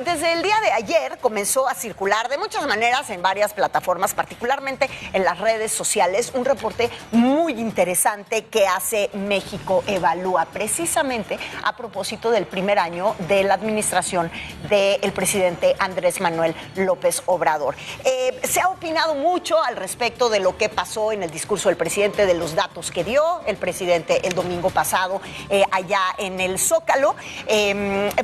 desde el día de ayer comenzó a circular de muchas maneras en varias plataformas, particularmente en las redes sociales, un reporte muy interesante que hace México Evalúa, precisamente a propósito del primer año de la administración del presidente Andrés Manuel López Obrador. Se ha opinado mucho al respecto de lo que pasó en el discurso del presidente, de los datos que dio el presidente el domingo pasado allá en el Zócalo.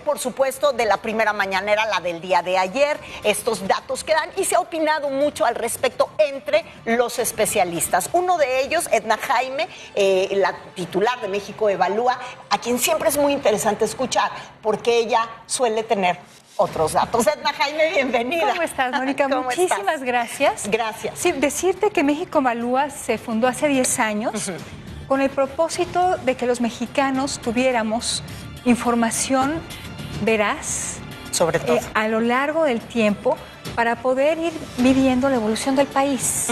Por supuesto, de la primera mañanera, la del día de ayer, estos datos que dan, y se ha opinado mucho al respecto entre los especialistas. Uno de ellos, Edna Jaime, la titular de México Evalúa, a quien siempre es muy interesante escuchar, porque ella suele tener otros datos. Edna Jaime, bienvenida. ¿Cómo estás, Mónica? Muchísimas gracias. Gracias. Sí, decirte que México Evalúa se fundó hace 10 años con el propósito de que los mexicanos tuviéramos información veraz, sobre todo, a lo largo del tiempo, para poder ir midiendo la evolución del país.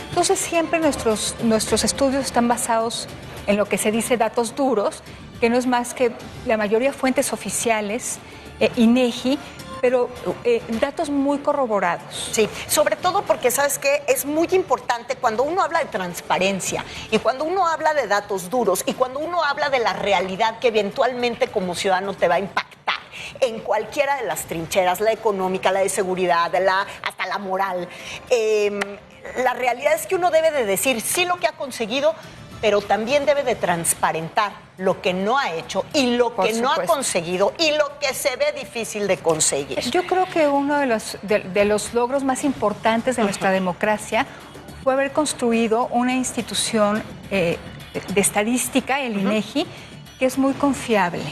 Entonces, siempre nuestros estudios están basados en lo que se dice datos duros, que no es más que la mayoría fuentes oficiales, INEGI, pero datos muy corroborados. Sí, sobre todo porque, ¿sabes qué? Es muy importante cuando uno habla de transparencia y cuando uno habla de datos duros y cuando uno habla de la realidad que eventualmente como ciudadano te va a impactar en cualquiera de las trincheras, la económica, la de seguridad, hasta la moral. La realidad es que uno debe de decir sí lo que ha conseguido, pero también debe de transparentar lo que no ha hecho y lo que no ha conseguido y lo que se ve difícil de conseguir. Yo creo que uno de los logros más importantes de nuestra democracia fue haber construido una institución de estadística, el INEGI, que es muy confiable,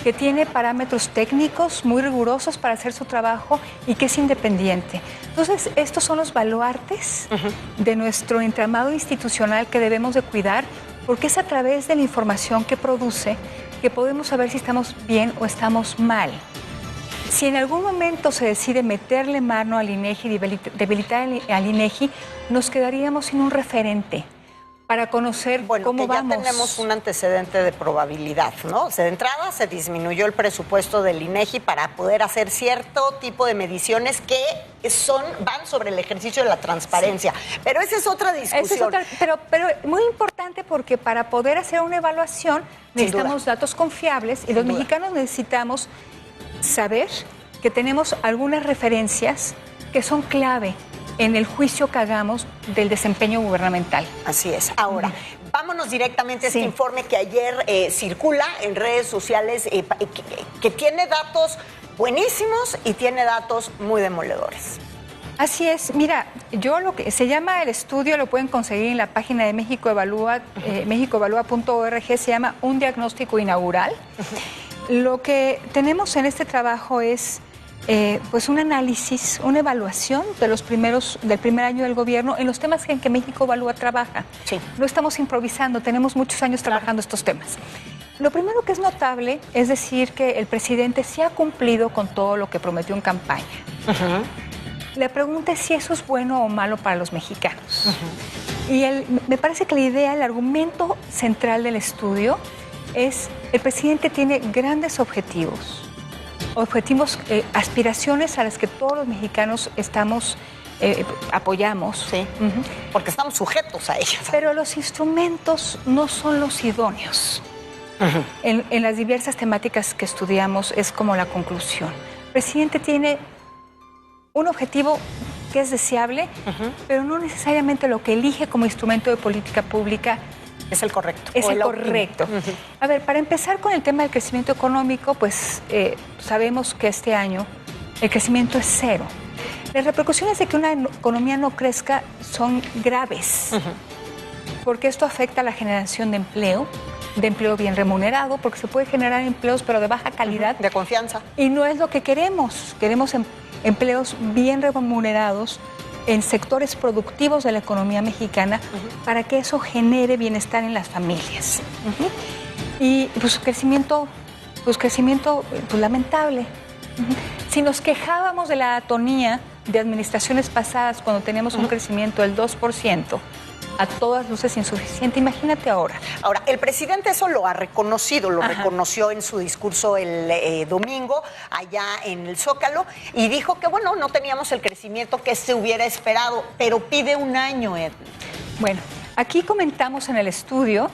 que tiene parámetros técnicos muy rigurosos para hacer su trabajo y que es independiente. Entonces, estos son los baluartes de nuestro entramado institucional que debemos de cuidar, porque es a través de la información que produce que podemos saber si estamos bien o estamos mal. Si en algún momento se decide meterle mano al INEGI y debilitar al INEGI, nos quedaríamos sin un referente para conocer cómo vamos. Ya tenemos un antecedente de probabilidad, ¿no? O sea, de entrada se disminuyó el presupuesto del INEGI para poder hacer cierto tipo de mediciones que van sobre el ejercicio de la transparencia. Sí. Pero esa es otra discusión. Pero muy importante, porque para poder hacer una evaluación necesitamos datos confiables y los mexicanos necesitamos saber que tenemos algunas referencias que son clave en el juicio que hagamos del desempeño gubernamental. Así es. Ahora, vámonos directamente a este informe que ayer circula en redes sociales, que tiene datos buenísimos y tiene datos muy demoledores. Así es. Mira, yo lo que se llama el estudio, lo pueden conseguir en la página de México Evalúa, mexicoevalúa.org, se llama Un diagnóstico inaugural. Lo que tenemos en este trabajo es pues un análisis, una evaluación del primer año del gobierno en los temas en que México Evalúa trabaja. Sí. No estamos improvisando, tenemos muchos años trabajando estos temas. Lo primero que es notable es decir que el presidente sí ha cumplido con todo lo que prometió en campaña. La pregunta es si eso es bueno o malo para los mexicanos. Y me parece que la idea, el argumento central del estudio es: el presidente tiene grandes objetivos, aspiraciones a las que todos los mexicanos apoyamos. Sí, porque estamos sujetos a ellas. Pero los instrumentos no son los idóneos. En las diversas temáticas que estudiamos es como la conclusión. El presidente tiene un objetivo que es deseable, pero no necesariamente lo que elige como instrumento de política pública es el correcto. Es el correcto. A ver, para empezar con el tema del crecimiento económico, pues sabemos que este año el crecimiento es cero. Las repercusiones de que una economía no crezca son graves, porque esto afecta a la generación de empleo bien remunerado, porque se puede generar empleos pero de baja calidad. De confianza. Y no es lo que queremos. Queremos empleos bien remunerados en sectores productivos de la economía mexicana, para que eso genere bienestar en las familias. Y pues crecimiento lamentable. Si nos quejábamos de la atonía de administraciones pasadas cuando teníamos un crecimiento del 2%, a todas luces insuficiente. Imagínate ahora. Ahora, el presidente eso lo ha reconocido, lo reconoció en su discurso el domingo allá en el Zócalo y dijo que, bueno, no teníamos el crecimiento que se hubiera esperado, pero pide un año, Ed. Bueno, aquí comentamos en el estudio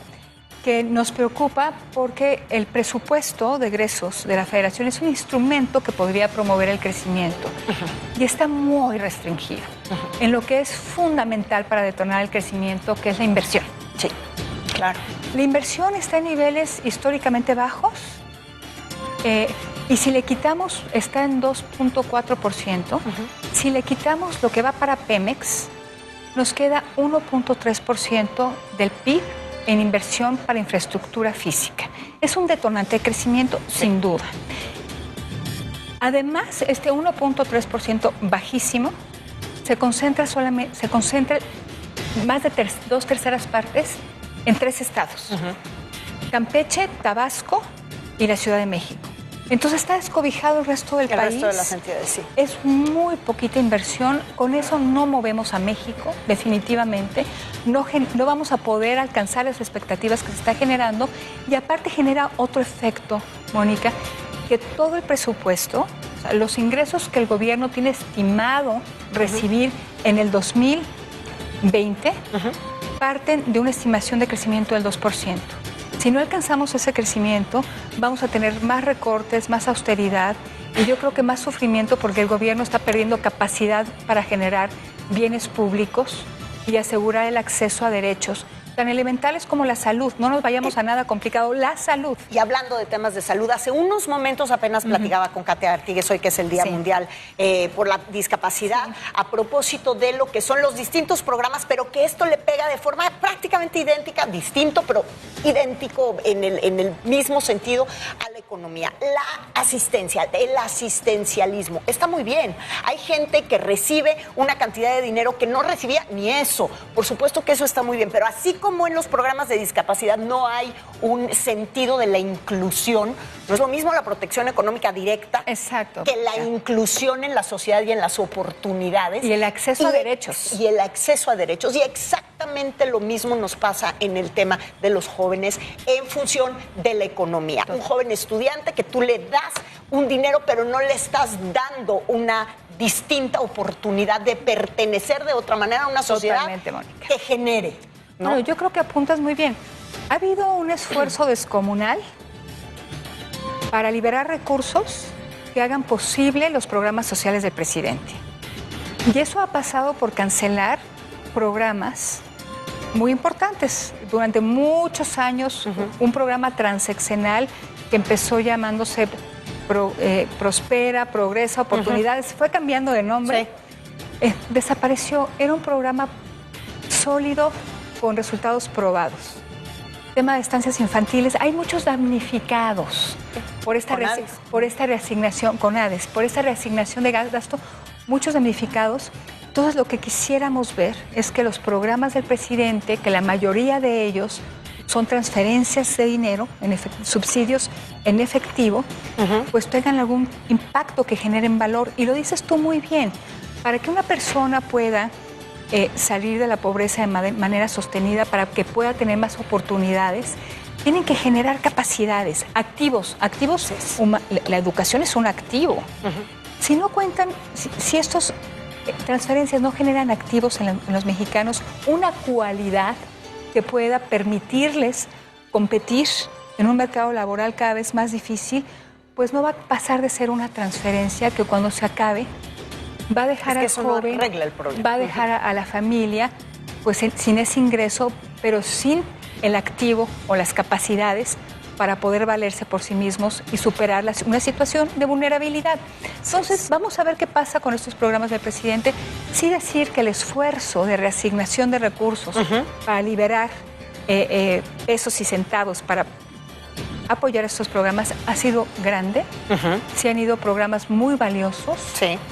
que nos preocupa porque el presupuesto de egresos de la Federación es un instrumento que podría promover el crecimiento y está muy restringido en lo que es fundamental para detonar el crecimiento, que es la inversión. Sí, claro. La inversión está en niveles históricamente bajos y si le quitamos, está en 2.4%, si le quitamos lo que va para Pemex, nos queda 1.3% del PIB en inversión para infraestructura física. Es un detonante de crecimiento, sin duda. Además, este 1.3% bajísimo se concentra más de 2/3 partes en 3 estados. Campeche, Tabasco y la Ciudad de México. Entonces está descobijado el resto del país. El resto de las entidades, sí. Es muy poquita inversión. Con eso no movemos a México, definitivamente. No vamos a poder alcanzar las expectativas que se está generando. Y aparte genera otro efecto, Mónica, que todo el presupuesto, o sea, los ingresos que el gobierno tiene estimado recibir en el 2020, parten de una estimación de crecimiento del 2%. Si no alcanzamos ese crecimiento, vamos a tener más recortes, más austeridad y yo creo que más sufrimiento porque el gobierno está perdiendo capacidad para generar bienes públicos y asegurar el acceso a derechos tan elementales como la salud. No nos vayamos a nada complicado, la salud. Y hablando de temas de salud, hace unos momentos apenas platicaba con Katia Artigues, hoy que es el Día Mundial por la Discapacidad, a propósito de lo que son los distintos programas, pero que esto le pega de forma prácticamente idéntica, distinto, pero idéntico en el mismo sentido a la economía. La asistencia, el asistencialismo, está muy bien. Hay gente que recibe una cantidad de dinero que no recibía ni eso. Por supuesto que eso está muy bien, pero así como en los programas de discapacidad no hay un sentido de la inclusión, no es lo mismo la protección económica directa que la inclusión en la sociedad y en las oportunidades. Y el acceso a derechos. Y el acceso a derechos. Y exactamente lo mismo nos pasa en el tema de los jóvenes en función de la economía. Un joven estudiante que tú le das un dinero, pero no le estás dando una distinta oportunidad de pertenecer de otra manera a una sociedad que genere. ¿No? Bueno, yo creo que apuntas muy bien. Ha habido un esfuerzo descomunal para liberar recursos que hagan posible los programas sociales del presidente. Y eso ha pasado por cancelar programas muy importantes. Durante muchos años, un programa transeccional que empezó llamándose Prospera, Progresa, Oportunidades, fue cambiando de nombre, desapareció. Era un programa sólido, con resultados probados. Tema de estancias infantiles, hay muchos damnificados por esta reasignación, CONADES, por esta reasignación de gasto, muchos damnificados. Entonces lo que quisiéramos ver es que los programas del presidente, que la mayoría de ellos son transferencias de dinero, subsidios en efectivo, pues tengan algún impacto que generen valor. Y lo dices tú muy bien, para que una persona pueda salir de la pobreza de manera sostenida, para que pueda tener más oportunidades, tienen que generar capacidades, activos. La educación es un activo. Si no cuentan, si estos transferencias no generan activos en los mexicanos, una cualidad que pueda permitirles competir en un mercado laboral cada vez más difícil, pues no va a pasar de ser una transferencia que cuando se acabe va a dejar al joven, va a dejar a la familia pues sin ese ingreso, pero sin el activo o las capacidades para poder valerse por sí mismos y superar una situación de vulnerabilidad. Entonces, vamos a ver qué pasa con estos programas del presidente. Sí decir que el esfuerzo de reasignación de recursos para liberar pesos y centavos para apoyar estos programas ha sido grande. Se han ido programas muy valiosos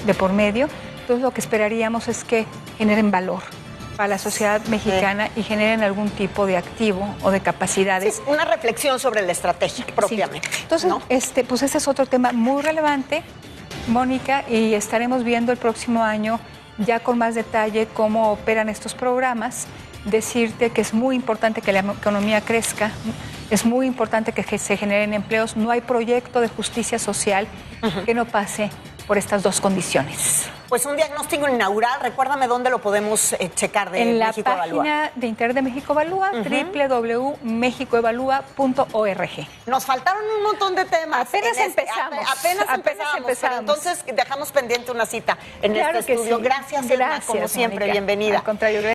de por medio. Entonces, lo que esperaríamos es que generen valor para la sociedad mexicana y generen algún tipo de activo o de capacidades. Sí, una reflexión sobre la estrategia propiamente. Entonces, ¿no? Pues ese es otro tema muy relevante, Mónica, y estaremos viendo el próximo año ya con más detalle cómo operan estos programas. decirte que es muy importante que la economía crezca, es muy importante que se generen empleos. No hay proyecto de justicia social que no pase por estas dos condiciones. Pues un diagnóstico inaugural, recuérdame dónde lo podemos checar de en México la Evalúa. página de internet de México Evalúa, www.mexicoevalúa.org. Nos faltaron un montón de temas. Apenas empezamos. Apenas empezamos. Pero entonces dejamos pendiente una cita en Claro este que estudio. sí. Gracias, Edna, como siempre, Mónica. bienvenida. Al contrario, gracias.